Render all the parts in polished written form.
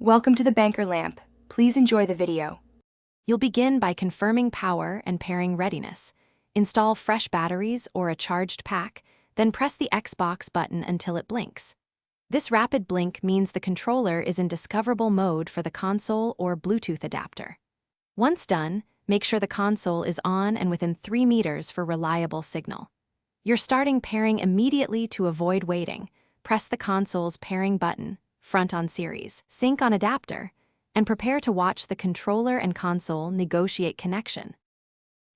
Welcome to the banker lamp. Please enjoy the video. You'll begin by confirming power and pairing readiness. Install fresh batteries or a charged pack, then press the Xbox button until it blinks. This rapid blink means the controller is in discoverable mode for the console or Bluetooth adapter. Once done, make sure the console is on and within 3 meters for reliable signal. You're starting pairing immediately to avoid waiting. Press the console's pairing button, front on series, sync on adapter, and prepare to watch the controller and console negotiate connection.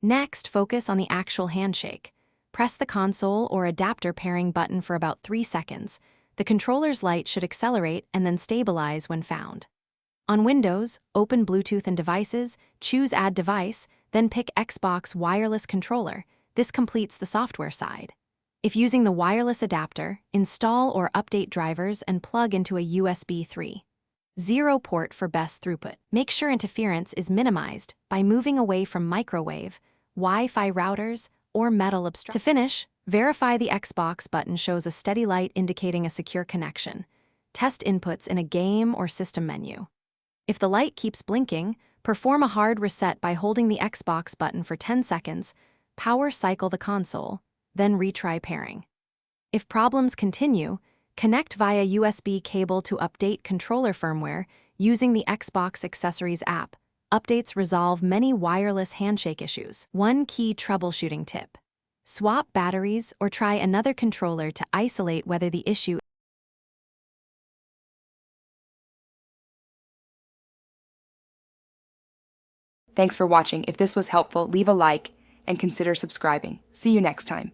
Next, focus on the actual handshake. Press the console or adapter pairing button for about 3 seconds. The controller's light should accelerate and then stabilize when found. On Windows, open Bluetooth and Devices, choose Add Device, then pick Xbox Wireless Controller. This completes the software side. If using the wireless adapter, install or update drivers and plug into a USB 3.0 port for best throughput. Make sure interference is minimized by moving away from microwave, Wi-Fi routers, or metal obstructions. To finish, verify the Xbox button shows a steady light indicating a secure connection. Test inputs in a game or system menu. If the light keeps blinking, perform a hard reset by holding the Xbox button for 10 seconds, power cycle the console, then retry pairing. If problems continue, connect via USB cable to update controller firmware using the Xbox Accessories app. Updates resolve many wireless handshake issues. One key troubleshooting tip: swap batteries or try another controller to isolate whether the issue. Thanks for watching. If this was helpful, leave a like and consider subscribing. See you next time.